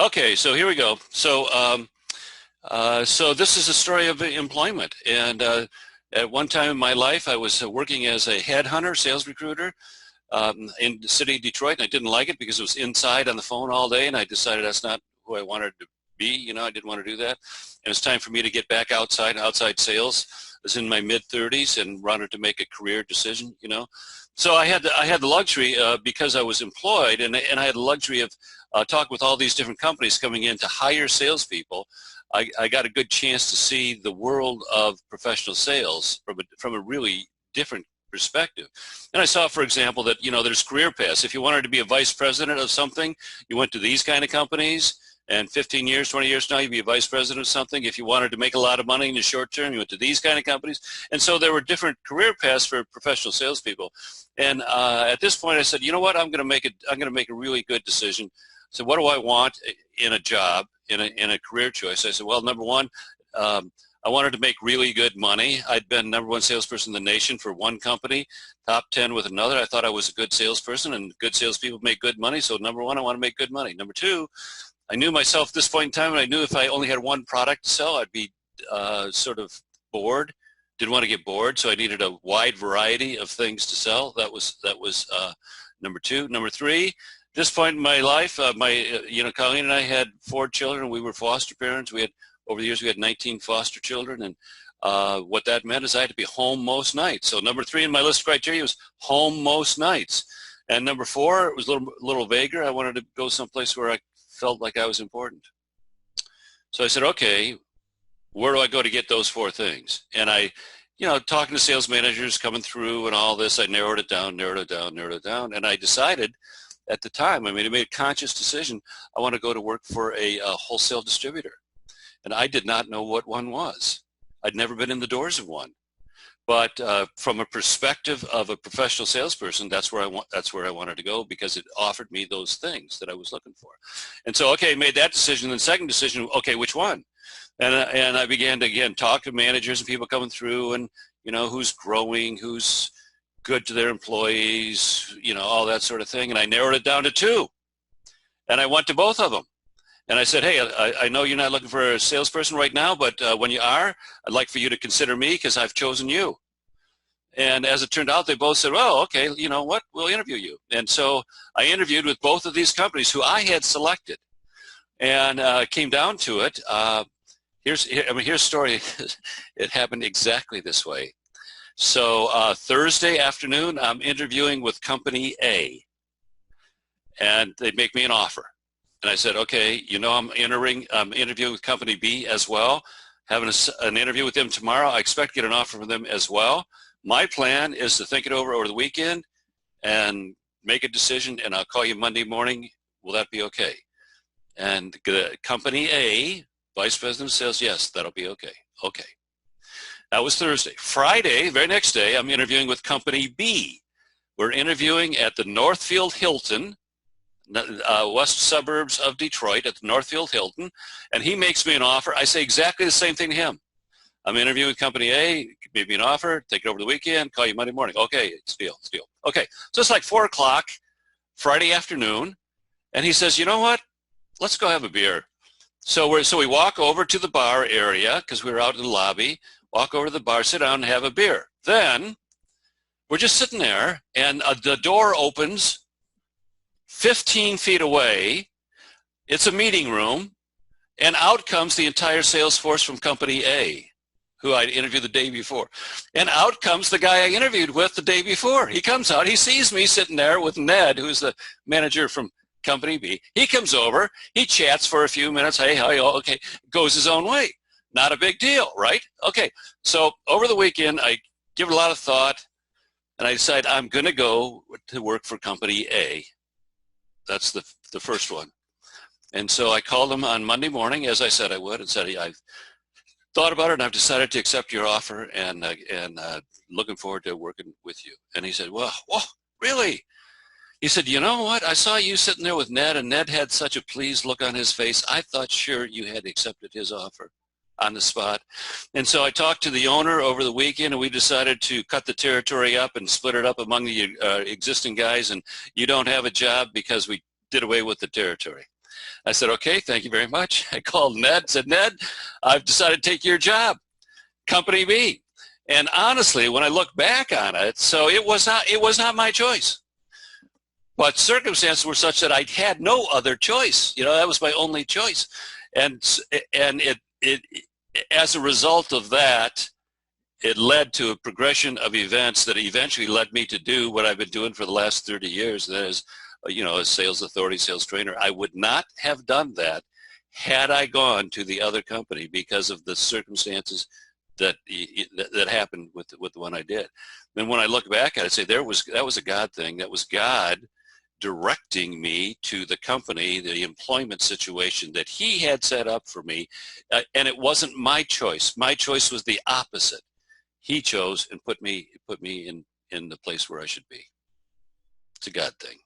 Okay, so here we go. So this is a story of employment. And at one time in my life, I was working as a headhunter, sales recruiter in the city of Detroit. And I didn't like it because it was inside on the phone all day. And I decided that's not who I wanted to be. You know, I didn't want to do that. And it's time for me to get back outside sales. I was in my mid-30s and wanted to make a career decision, you know. So I had the luxury because I was employed, and I had the luxury of talking with all these different companies coming in to hire salespeople. I got a good chance to see the world of professional sales from a really different perspective. And I saw, for example, that, you know, there's career paths. If you wanted to be a vice president of something, you went to these kind of companies. And 15 years, 20 years now, you'd be a vice president of something. If you wanted to make a lot of money in the short term, you went to these kind of companies. And so there were different career paths for professional salespeople. And at this point, I said, you know what? I'm going to make a really good decision. So what do I want in a job, in a career choice? I said, well, number one, I wanted to make really good money. I'd been #1 salesperson in the nation for one company, top 10 with another. I thought I was a good salesperson, and good salespeople make good money. So number one, I want to make good money. Number two, I knew myself at this point in time, and I knew if I only had one product to sell, I'd be sort of bored. Didn't want to get bored, so I needed a wide variety of things to sell. That was number two. Number three, this point in my life, Colleen and I had 4 children. We were foster parents. Over the years, we had 19 foster children, and what that meant is I had to be home most nights. So number 3 in my list of criteria was home most nights. And number 4, it was a little vaguer. I wanted to go someplace where I felt like I was important. So I said, okay, where do I go to get those 4 things? And I, talking to sales managers coming through and all this, I narrowed it down. And I decided at the time, I made a conscious decision, I want to go to work for a wholesale distributor. And I did not know what one was. I'd never been in the doors of one. But from a perspective of a professional salesperson, that's where I wanted to go, because it offered me those things that I was looking for. And so, okay, made that decision. Then second decision, okay, which one? And I began to, again, talk to managers and people coming through, and, who's growing, who's good to their employees, all that sort of thing. And I narrowed it down to 2. And I went to both of them. And I said, hey, I know you're not looking for a salesperson right now, but when you are, I'd like for you to consider me because I've chosen you. And as it turned out, they both said, well, okay, you know what, we'll interview you. And so I interviewed with both of these companies who I had selected. And came down to it. Here's a story. It happened exactly this way. So Thursday afternoon, I'm interviewing with company A. And they make me an offer. And I said, okay, I'm interviewing with company B as well, having an interview with them tomorrow. I expect to get an offer from them as well. My plan is to think it over the weekend and make a decision, and I'll call you Monday morning. Will that be okay? And company A, vice president of sales, yes, that'll be okay. Okay. That was Thursday. Friday, very next day, I'm interviewing with company B. We're interviewing at the Northfield Hilton, west suburbs of Detroit, at the Northfield Hilton, and he makes me an offer. I say exactly the same thing to him. I'm interviewing with company A, made me an offer, take it over the weekend, call you Monday morning. Okay, it's deal. Okay, so it's like 4 o'clock Friday afternoon, and he says, you know what, let's go have a beer. So we walk over to the bar area, because we were out in the lobby, walk over to the bar, sit down and have a beer. Then we're just sitting there, and the door opens 15 feet away. It's a meeting room, and out comes the entire sales force from company A, who I interviewed the day before. And out comes the guy I interviewed with the day before. He comes out, he sees me sitting there with Ned, who's the manager from company B. He comes over, he chats for a few minutes. Hey, how are you? Okay, goes his own way. Not a big deal, right? Okay, so over the weekend, I give it a lot of thought, and I decide I'm going to go to work for company A. That's the first one. And so I called him on Monday morning, as I said I would, and said, I've thought about it, and I've decided to accept your offer, and looking forward to working with you. And he said, well, really? He said, you know what? I saw you sitting there with Ned, and Ned had such a pleased look on his face. I thought sure you had accepted his offer on the spot. And so I talked to the owner over the weekend, and we decided to cut the territory up and split it up among the existing guys, and you don't have a job because we did away with the territory. I said, okay, thank you very much. I called Ned, said, Ned, I've decided to take your job, company B. And honestly, when I look back on it, so it was not my choice. But circumstances were such that I had no other choice. You know, that was my only choice. And it as a result of that, it led to a progression of events that eventually led me to do what I've been doing for the last 30 years. That is, you know, as sales authority, sales trainer. I would not have done that had I gone to the other company because of the circumstances that happened with the one I did. And when I look back at it, I say that was a God thing. That was God directing me to the company, the employment situation that he had set up for me. And it wasn't my choice. My choice was the opposite. He chose and put me in the place where I should be. It's a God thing.